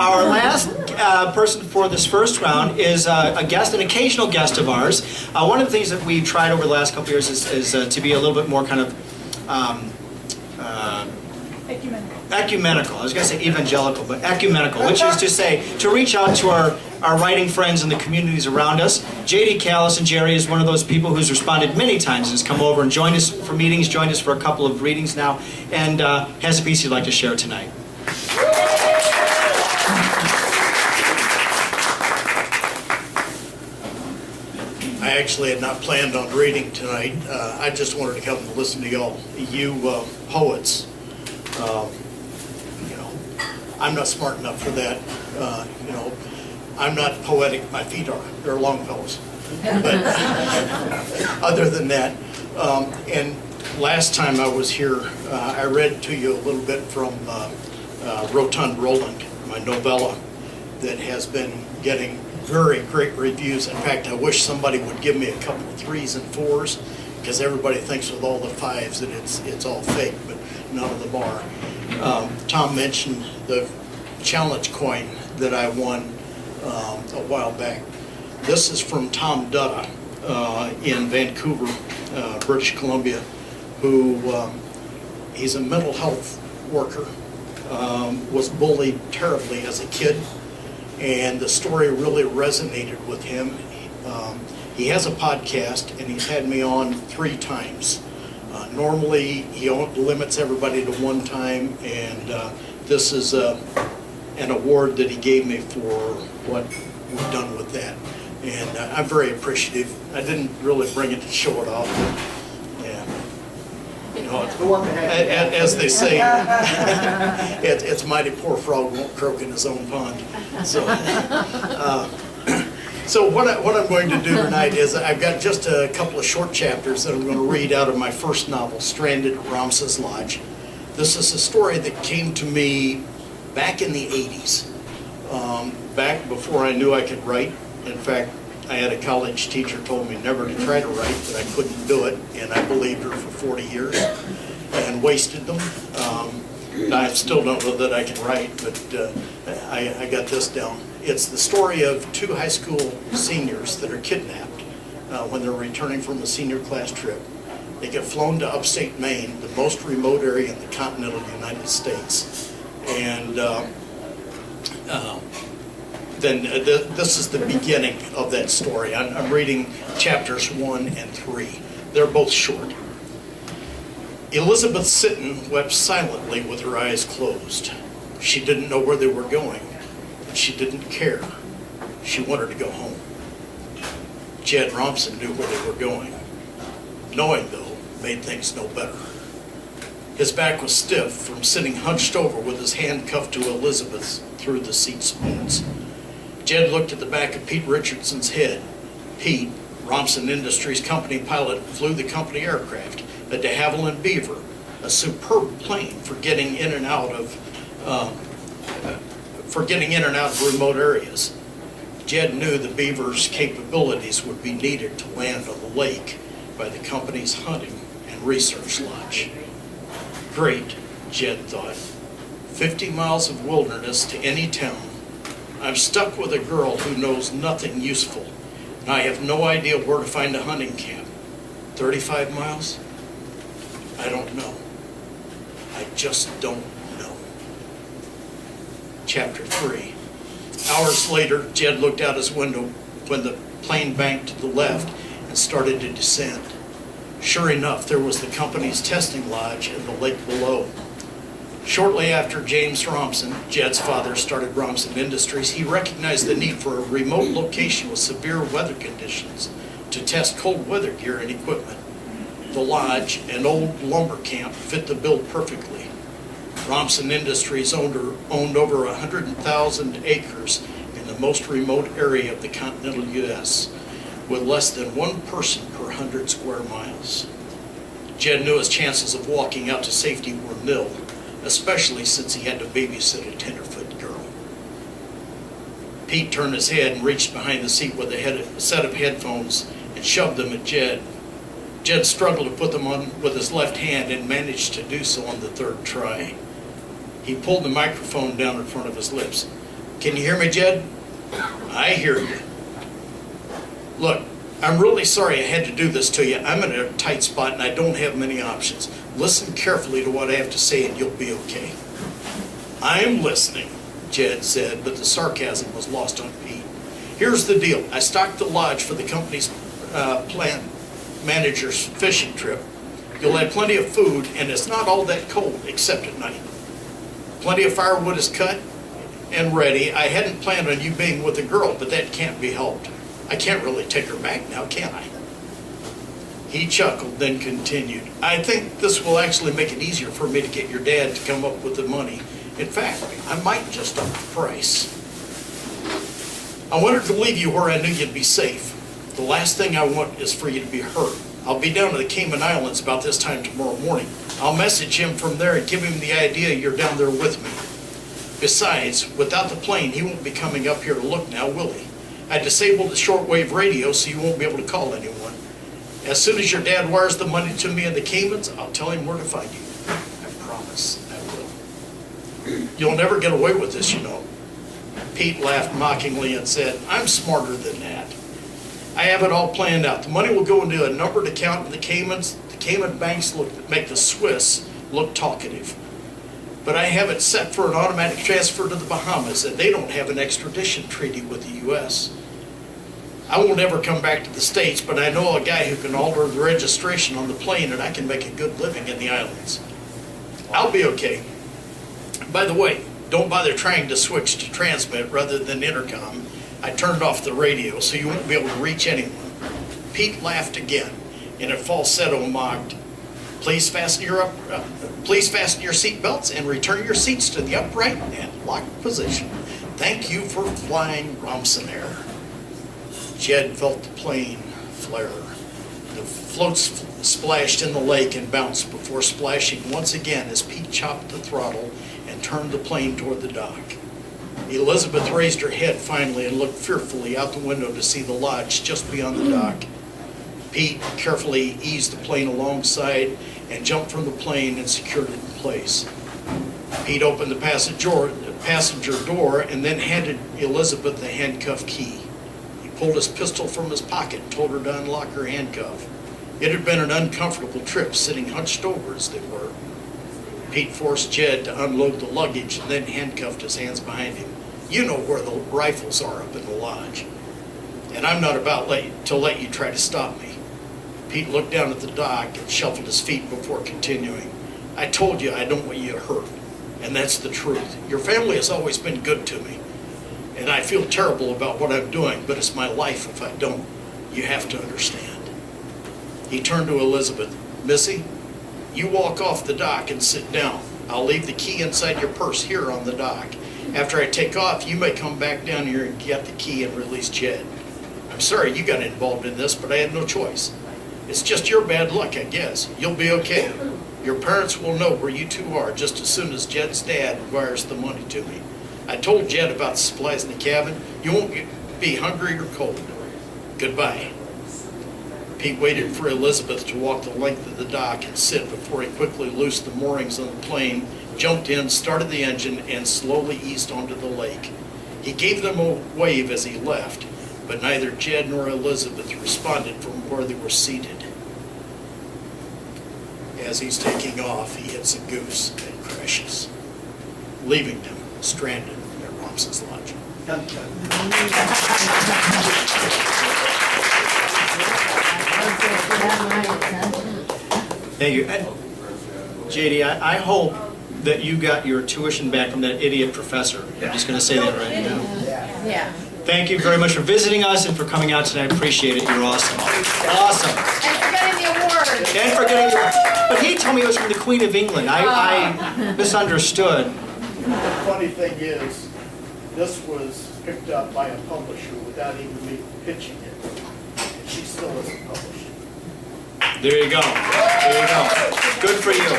Our last person for this first round is a guest, an occasional guest of ours. One of the things that we've tried over the last couple of years is to be a little bit more kind of ecumenical. I was going to say evangelical, but ecumenical, which is to say, to reach out to our writing friends in the communities around us. J.D. Callison, Jerry, is one of those people who's responded many times and has come over and joined us for meetings, joined us for a couple of readings now, and has a piece he'd like to share tonight. I actually had not planned on reading tonight. I just wanted to come and listen to y'all, you poets. I'm not smart enough for that. I'm not poetic. My feet are. They're Longfellows. But other than that, and last time I was here, I read to you a little bit from Rotund Roland, my novella that has been getting very great reviews. In fact, I wish somebody would give me a couple of 3s and 4s, because everybody thinks with all the 5s that it's all fake, but none of them are. Tom mentioned the challenge coin that I won a while back. This is from Tom Dutta in Vancouver, British Columbia, who he's a mental health worker, was bullied terribly as a kid, and the story really resonated with him. He has a podcast, and he's had me on 3 times. Normally, he limits everybody to 1 time, and this is an award that he gave me for what we've done with that. And I'm very appreciative. I didn't really bring it to show it off, but yeah. As they say, it's a mighty poor frog won't croak in his own pond. So what I'm going to do tonight is I've got just a couple of short chapters that I'm going to read out of my first novel, Stranded at Ramses Lodge. This is a story that came to me back in the 80s, back before I knew I could write. In fact, I had a college teacher told me never to try to write, but I couldn't do it, and I believed her for 40 years and wasted them. I still don't know that I can write, but I got this down. It's the story of 2 high school seniors that are kidnapped when they're returning from a senior class trip. They get flown to upstate Maine, the most remote area in the continental United States. And then this is the beginning of that story. I'm reading chapters 1 and 3. They're both short. Elizabeth Sitton wept silently with her eyes closed. She didn't know where they were going. She didn't care. She wanted to go home. Jed Romson knew where they were going. Knowing, though, made things no better. His back was stiff from sitting hunched over with his hand cuffed to Elizabeth through the seat spoons. Jed looked at the back of Pete Richardson's head. Pete, Romson Industries company pilot, flew the company aircraft, a de Havilland Beaver, a superb plane for getting in and out of remote areas. Jed knew the Beaver's capabilities would be needed to land on the lake by the company's hunting and research lodge. Great, Jed thought. 50 miles of wilderness to any town. I'm stuck with a girl who knows nothing useful, and I have no idea where to find a hunting camp. 35 miles? I don't know. I just don't know. Chapter 3. Hours later, Jed looked out his window when the plane banked to the left and started to descend. Sure enough, there was the company's testing lodge in the lake below. Shortly after James Romson, Jed's father, started Romson Industries, he recognized the need for a remote location with severe weather conditions to test cold weather gear and equipment. The lodge, an old lumber camp, fit the bill perfectly. Romson Industries owned over 100,000 acres in the most remote area of the continental U.S., with less than 1 person per 100 square miles. Jed knew his chances of walking out to safety were nil, especially since he had to babysit a tenderfoot girl. Pete turned his head and reached behind the seat with a set of headphones and shoved them at Jed. Jed struggled to put them on with his left hand and managed to do so on the 3rd try. He pulled the microphone down in front of his lips. Can you hear me, Jed? I hear you. Look, I'm really sorry I had to do this to you. I'm in a tight spot and I don't have many options. Listen carefully to what I have to say and you'll be okay. I'm listening, Jed said, but the sarcasm was lost on Pete. Here's the deal. I stocked the lodge for the company's plant manager's fishing trip. You'll have plenty of food and it's not all that cold except at night. Plenty of firewood is cut and ready. I hadn't planned on you being with a girl, but that can't be helped. I can't really take her back now, can I? He chuckled, then continued. I think this will actually make it easier for me to get your dad to come up with the money. In fact, I might just up the price. I wanted to leave you where I knew you'd be safe. The last thing I want is for you to be hurt. I'll be down to the Cayman Islands about this time tomorrow morning. I'll message him from there and give him the idea you're down there with me. Besides, without the plane, he won't be coming up here to look now, will he? I disabled the shortwave radio so you won't be able to call anyone. As soon as your dad wires the money to me in the Caymans, I'll tell him where to find you. I promise I will. You'll never get away with this, you know. Pete laughed mockingly and said, I'm smarter than that. I have it all planned out. The money will go into a numbered account in the Caymans. The Cayman banks make the Swiss look talkative. But I have it set for an automatic transfer to the Bahamas, and they don't have an extradition treaty with the U.S. I will never come back to the States, but I know a guy who can alter the registration on the plane, and I can make a good living in the islands. I'll be okay. By the way, don't bother trying to switch to transmit rather than intercom. I turned off the radio, so you won't be able to reach anyone. Pete laughed again, and a falsetto mocked, Please fasten your seatbelts and return your seats to the upright and locked position. Thank you for flying Romson Air. Jed felt the plane flare. The floats splashed in the lake and bounced before splashing once again as Pete chopped the throttle and turned the plane toward the dock. Elizabeth raised her head finally and looked fearfully out the window to see the lodge just beyond the dock. Pete carefully eased the plane alongside and jumped from the plane and secured it in place. Pete opened the passenger door and then handed Elizabeth the handcuff key. He pulled his pistol from his pocket and told her to unlock her handcuff. It had been an uncomfortable trip, sitting hunched over as they were. Pete forced Jed to unload the luggage and then handcuffed his hands behind him. You know where the rifles are up in the lodge. And I'm not about to let you try to stop me. Pete looked down at the dock and shuffled his feet before continuing. I told you I don't want you to hurt, and that's the truth. Your family has always been good to me, and I feel terrible about what I'm doing, but it's my life if I don't. You have to understand. He turned to Elizabeth. Missy, you walk off the dock and sit down. I'll leave the key inside your purse here on the dock. After I take off, you may come back down here and get the key and release Jed. I'm sorry you got involved in this, but I had no choice. It's just your bad luck, I guess. You'll be okay. Your parents will know where you two are just as soon as Jed's dad wires the money to me. I told Jed about the supplies in the cabin. You won't be hungry or cold. Goodbye. Pete waited for Elizabeth to walk the length of the dock and sit before he quickly loosed the moorings on the plane, jumped in, started the engine, and slowly eased onto the lake. He gave them a wave as he left, but neither Jed nor Elizabeth responded from where they were seated. As he's taking off, he hits a goose and crashes, leaving them stranded at Romson's Lodge. Thank you. JD, I hope that you got your tuition back from that idiot professor. I'm just going to say that right now. Yeah. Thank you very much for visiting us and for coming out tonight. I appreciate it. You're awesome. Awesome. And for getting the award. And for getting the, but he told me it was from the Queen of England. I misunderstood. The funny thing is, this was picked up by a publisher without even me pitching it. And she still isn't published. There you go. There you go. Good for you.